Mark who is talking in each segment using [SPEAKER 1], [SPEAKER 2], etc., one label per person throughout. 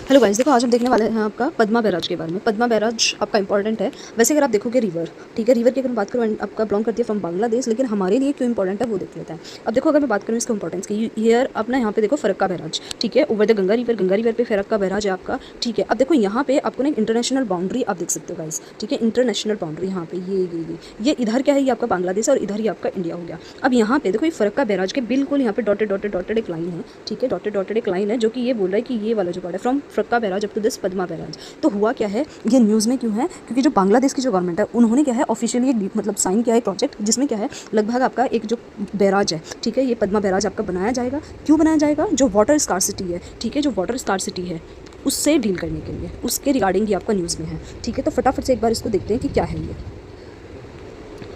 [SPEAKER 1] Hello guys, देखो आज हम देखने वाले हैं आपका पद्मा बैराज के बारे में। पद्मा बैराज आपका इंपॉर्टेंट है। वैसे अगर आप देखोगे रिवर, ठीक है, रिवर की अगर मैं बात करूँ आपका बिलोंग करती है फ्रॉम बांग्लादेश, लेकिन हमारे लिए क्यों इंपॉर्टेंट है वो देख लेते हैं। अब देखो अगर मैं बात करूँ इसके इंपॉर्टेंस की, ईयर अपना यहाँ पे देखो फरक्का बैराज, ठीक है, ओवर द गंगा रिवर पे फरक्का बैराज है आपका, ठीक है। अब देखो यहाँ पे आपको ना इंटरनेशनल बाउंड्री आप देख सकते हो गाइस, ठीक है, इंटरनेशनल बाउंड्री यहाँ पे ये इधर क्या है, ये आपका बांग्लादेश और इधर ही आपका इंडिया हो गया। अब यहाँ पे देखो ये फरक्का बैराज के बिल्कुल यहाँ पे डॉटेड एक लाइन है, ठीक है, डॉटेड एक लाइन है जो कि ये बोल रहा है कि ये वाला जो पार्ट है from Farakka barrage up to this Padma barrage. तो हुआ क्या है, ये न्यूज़ में क्यों है, क्योंकि जो बांग्लादेश की जो गवर्नमेंट है उन्होंने क्या है ऑफिशियली एक मतलब साइन किया है प्रोजेक्ट, जिसमें क्या है लगभग आपका एक जो बैराज है, ठीक है, ये पद्मा बैराज आपका बनाया जाएगा। क्यों बनाया जाएगा, जो वाटर स्कार्सिटी है, ठीक है, जो वाटर स्कार्सिटी है उससे डील करने के लिए, उसके रिगार्डिंग ये आपका न्यूज़ में है, ठीक है। तो फटाफट से एक बार इसको देखते हैं कि क्या है ये।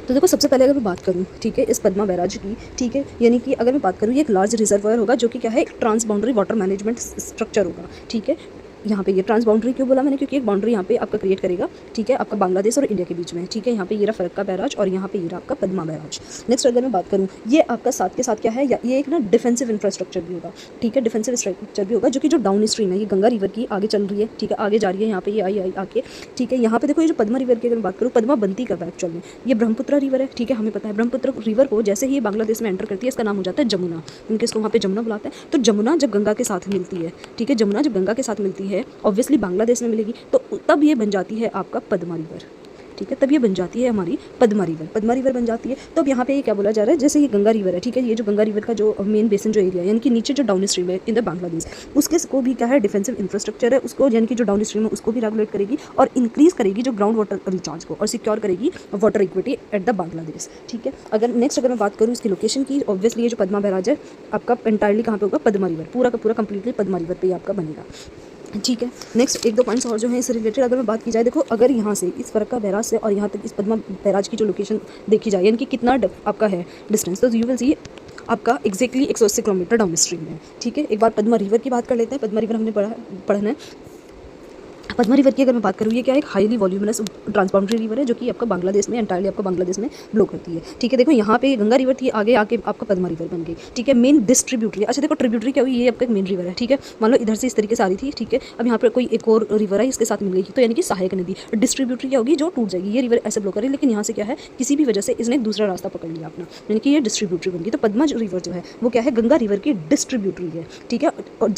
[SPEAKER 1] तो देखो सबसे पहले अगर मैं बात करूँ, ठीक है, इस पद्मा बैराज की, ठीक है, यानी कि अगर मैं बात करूँ ये एक लार्ज रिजर्वायर होगा जो कि क्या है एक trans boundary water management structure होगा, ठीक है। यहाँ पे ये ट्रांस बाउंड्री क्यों बोला मैंने, क्योंकि एक बाउंड्री यहाँ पे आपका क्रिएट करेगा, ठीक है, आपका बांग्लादेश और इंडिया के बीच में, ठीक है। यहाँ पे ये रहा फरक्का बैराज और यहाँ पे ये रहा आपका पद्मा बैराज। नेक्स्ट अगर मैं बात करूँ, ये आपका साथ के साथ क्या है, ये एक ना डिफेंसिव इंफ्रास्ट्रक्चर भी होगा, ठीक है, डिफेंसिव स्ट्रक्चर भी होगा जो कि जो डाउन स्ट्रीम है, ये गंगा रिवर की आगे चल रही है, ठीक है, आगे जा रही है, यहाँ पे ये आई आके, ठीक है। यहाँ पे देखो ये जो पद्मा रिवर की अगर मैं बात करूँ, पद्मा बनती कब है एक्चुअल में, ये ब्रह्मपुत्र रिवर है, ठीक है, हमें पता है ब्रह्मपुत्र रिवर को जैसे ही बांग्लादेश में एंटर करती है इसका नाम हो जाता है जमुना, इनके इसको वहाँ पे जमुना बुलाते हैं। तो जमुना जब गंगा के साथ मिलती है, ठीक है, जमुना जब गंगा के साथ मिलती है ऑब्वियसली बांग्लादेश में मिलेगी, तो तब ये बन जाती है आपका पद्मा रिवर, ठीक है, तब ये बन जाती है हमारी पद्मा रिवर बन जाती है। तो अब यहाँ पे ये क्या बोला जा रहा है, जैसे ये गंगा रिवर है, ठीक है, ये जो गंगा रिवर का जो मेन बेसिन जो एरिया है, यानी कि नीचे जो डाउन स्ट्रीम है इन द बांग्लादेश, उसके को भी क्या है डिफेंसिव इंफ्रास्ट्रक्चर है, उसको यानी कि जो डाउन स्ट्रीम है उसको भी रेगुलेट करेगी और इंक्रीज करेगी जो ग्राउंड वाटर रिचार्ज को और सिक्योर करेगी water equity at the Bangladesh, ठीक है। अगर मैं बात करूँ इसकी लोकेशन की, ऑब्वियसली ये जो पद्मा बैराज है आपका एंटायरली कहाँ पे होगा, पद्मा रिवर, पूरा का पूरा कंप्लीटली पद्मा रिवर पे आपका बनेगा, ठीक है। नेक्स्ट एक दो पॉइंट्स और जो हैं इससे रिलेटेड अगर मैं बात की जाए, देखो अगर यहाँ से इस फरक्का बैराज से और यहाँ तक इस पद्मा बैराज की जो लोकेशन देखी जाए, यानी कि कितना आपका है डिस्टेंस, तो यू विल सी आपका एक्जैक्टली 180 किलोमीटर डाउन स्ट्रीम है, ठीक है। एक बार पद्मा रिवर की बात कर लेते हैं। पद्मा रिवर हमने पढ़ना है। पद्मा रिवर की अगर मैं बात करूँ, ये क्या एक हाईली वॉल्यूमिनस ट्रांसबाउंड्री रिवर है जो कि आपका बांग्लादेश में एंटायरली आपका बांग्लादेश में ब्लो करती है, ठीक है। देखो यहाँ पे गंगा रिवर थी, आगे आके आपका पद्मा रिवर बन गई, ठीक है। मेन डिस्ट्रीब्यूटरी, अच्छा देखो ट्रिब्यूटरी क्या हुई, ये आपका एक मेन रिवर है, ठीक है, मान लो इधर से इस तरीके से आ रही थी, ठीक है। अब यहाँ पर कोई एक और रिवर है इसके साथ मिल गई, तो यानी कि सहायक नदी। डिस्ट्रीब्यूटरी क्या होगी, जो टूट जाएगी, ये रिवर ऐसे ब्लो करेगी, लेकिन यहाँ से क्या है किसी भी वजह से इसने दूसरा रास्ता पकड़ लिया अपना, यानी कि ये डिस्ट्रीब्यूटरी बन गई। तो पद्मा रिवर जो है वो क्या है, गंगा रिवर की डिस्ट्रीब्यूटरी है, ठीक है।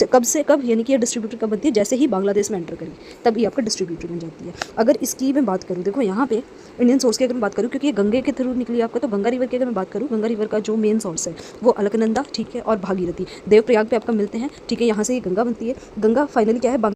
[SPEAKER 1] कब से कब, यानी कि ये डिस्ट्रीब्यूटरी कब बनती है, जैसे ही बांग्लादेश में एंटर करी तब ये आपका डिस्ट्रीब्यूटरी बन जाती है। अगर इसकी मैं बात करूँ, देखो यहाँ पे इंडियन सोर्स की अगर मैं बात करूँ, क्योंकि ये गंगे के थ्रू निकली आपका, तो गंगा रिवर की अगर मैं बात करूँ, गंगा रिवर का जो मेन सोर्स है वो अलकनंदा, ठीक है, और भागीरथी, देवप्रयाग पे आपका मिलते हैं, ठीक है। यहाँ से ये गंगा बनती है। गंगा फाइनली क्या है